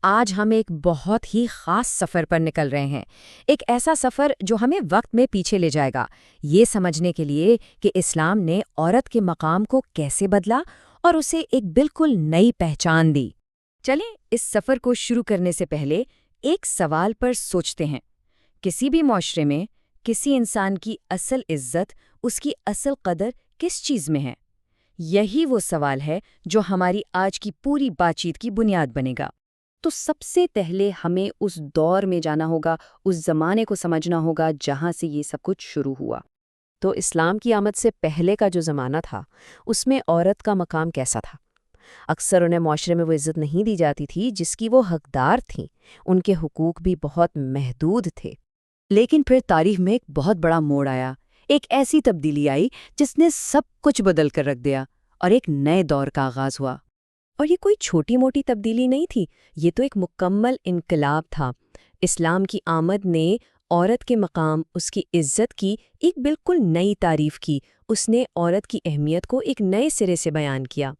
آج ہم ایک بہت ہی خاص سفر پر نکل رہے ہیں، ایک ایسا سفر جو ہمیں وقت میں پیچھے لے جائے گا، یہ سمجھنے کے لیے کہ اسلام نے عورت کے مقام کو کیسے بدلا اور اسے ایک بالکل نئی پہچان دی۔ چلیں اس سفر کو شروع کرنے سے پہلے ایک سوال پر سوچتے ہیں۔ کسی بھی معاشرے میں کسی انسان کی اصل عزت، اس کی اصل قدر کس چیز میں ہے؟ یہی وہ سوال ہے جو ہماری آج کی پوری بات چیت کی بنیاد بنے گا۔ تو سب سے پہلے ہمیں اس دور میں جانا ہوگا، اس زمانے کو سمجھنا ہوگا جہاں سے یہ سب کچھ شروع ہوا۔ تو اسلام کی آمد سے پہلے کا جو زمانہ تھا، اس میں عورت کا مقام کیسا تھا؟ اکثر انہیں معاشرے میں وہ عزت نہیں دی جاتی تھی جس کی وہ حقدار تھیں، ان کے حقوق بھی بہت محدود تھے۔ لیکن پھر تاریخ میں ایک بہت بڑا موڑ آیا، ایک ایسی تبدیلی آئی جس نے سب کچھ بدل کر رکھ دیا، اور ایک نئے دور کا آغاز ہوا۔ اور یہ کوئی چھوٹی موٹی تبدیلی نہیں تھی، یہ تو ایک مکمل انقلاب تھا۔ اسلام کی آمد نے عورت کے مقام، اس کی عزت کی ایک بالکل نئی تعریف کی۔ اس نے عورت کی اہمیت کو ایک نئے سرے سے بیان کیا۔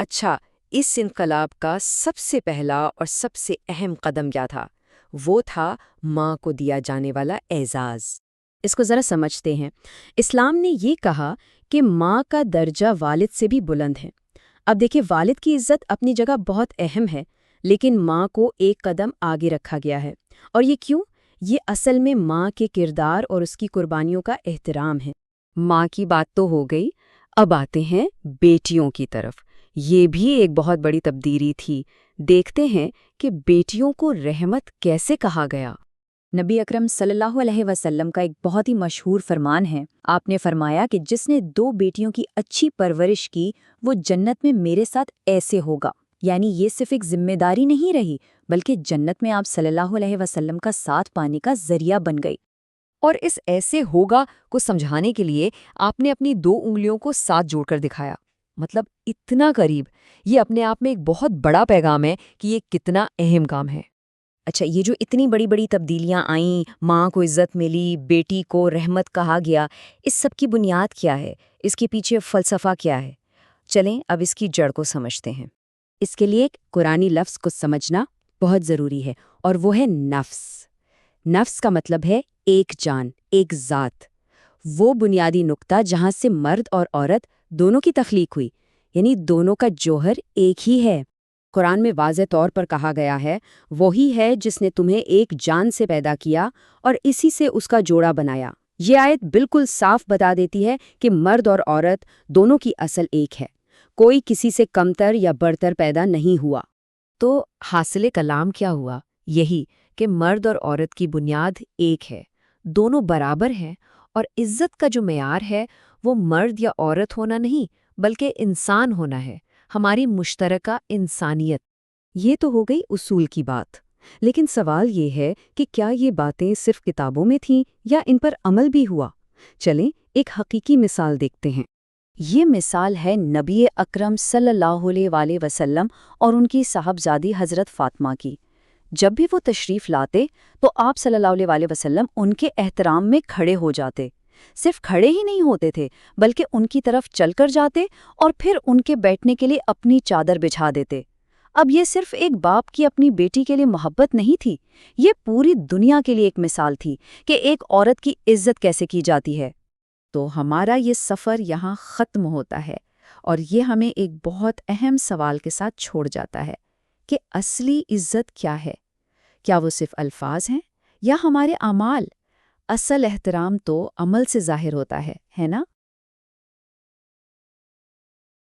اچھا، اس انقلاب کا سب سے پہلا اور سب سے اہم قدم کیا تھا؟ وہ تھا ماں کو دیا جانے والا اعزاز۔ اس کو ذرا سمجھتے ہیں۔ اسلام نے یہ کہا کہ ماں کا درجہ والد سے بھی بلند ہے۔ اب دیکھیں، والد کی عزت اپنی جگہ بہت اہم ہے، لیکن ماں کو ایک قدم آگے رکھا گیا ہے۔ اور یہ کیوں؟ یہ اصل میں ماں کے کردار اور اس کی قربانیوں کا احترام ہے۔ ماں کی بات تو ہو گئی، اب آتے ہیں بیٹیوں کی طرف۔ یہ بھی ایک بہت بڑی تبدیلی تھی۔ دیکھتے ہیں کہ بیٹیوں کو رحمت کیسے کہا گیا۔ نبی اکرم صلی اللہ علیہ وسلم کا ایک بہت ہی مشہور فرمان ہے۔ آپ نے فرمایا کہ جس نے 2 بیٹیوں کی اچھی پرورش کی، وہ جنت میں میرے ساتھ ایسے ہوگا۔ یعنی یہ صرف ایک ذمہ داری نہیں رہی، بلکہ جنت میں آپ صلی اللہ علیہ وسلم کا ساتھ پانے کا ذریعہ بن گئی۔ اور اس ایسے ہوگا کو سمجھانے کے لیے آپ نے اپنی 2 انگلیوں کو ساتھ جوڑ کر دکھایا۔ مطلب اتنا قریب۔ یہ اپنے آپ میں ایک بہت بڑا پیغام ہے کہ یہ کتنا اہم کام ہے۔ اچھا، یہ جو اتنی بڑی بڑی تبدیلیاں آئیں، ماں کو عزت ملی، بیٹی کو رحمت کہا گیا، اس سب کی بنیاد کیا ہے؟ اس کے پیچھے فلسفہ کیا ہے؟ چلیں اب اس کی جڑ کو سمجھتے ہیں۔ اس کے لیے ایک قرآنی لفظ کو سمجھنا بہت ضروری ہے، اور وہ ہے نفس۔ نفس کا مطلب ہے ایک جان، ایک ذات۔ وہ بنیادی نقطہ جہاں سے مرد اور عورت دونوں کی تخلیق ہوئی، یعنی دونوں کا جوہر ایک ہی ہے۔ قرآن میں واضح طور پر کہا گیا ہے، وہی ہے جس نے تمہیں ایک جان سے پیدا کیا اور اسی سے اس کا جوڑا بنایا۔ یہ آیت بالکل صاف بتا دیتی ہے کہ مرد اور عورت دونوں کی اصل ایک ہے، کوئی کسی سے کمتر یا برتر پیدا نہیں ہوا۔ تو حاصل کلام کیا ہوا؟ یہی کہ مرد اور عورت کی بنیاد ایک ہے، دونوں برابر ہیں، اور عزت کا جو معیار ہے وہ مرد یا عورت ہونا نہیں، بلکہ انسان ہونا ہے، ہماری مشترکہ انسانیت۔ یہ تو ہو گئی اصول کی بات، لیکن سوال یہ ہے کہ کیا یہ باتیں صرف کتابوں میں تھیں یا ان پر عمل بھی ہوا؟ چلیں ایک حقیقی مثال دیکھتے ہیں۔ یہ مثال ہے نبی اکرم صلی اللہ علیہ وآلہ وسلم اور ان کی صاحبزادی حضرت فاطمہ کی۔ جب بھی وہ تشریف لاتے تو آپ صلی اللہ علیہ وآلہ وسلم ان کے احترام میں کھڑے ہو جاتے۔ صرف کھڑے ہی نہیں ہوتے تھے، بلکہ ان کی طرف چل کر جاتے اور پھر ان کے بیٹھنے کے لیے اپنی چادر بچھا دیتے۔ اب یہ صرف ایک باپ کی اپنی بیٹی کے لیے محبت نہیں تھی، یہ پوری دنیا کے لیے ایک مثال تھی کہ ایک عورت کی عزت کیسے کی جاتی ہے۔ تو ہمارا یہ سفر یہاں ختم ہوتا ہے، اور یہ ہمیں ایک بہت اہم سوال کے ساتھ چھوڑ جاتا ہے کہ اصلی عزت کیا ہے؟ کیا وہ صرف الفاظ ہیں یا ہمارے اعمال؟ اصل احترام تو عمل سے ظاہر ہوتا ہے نا؟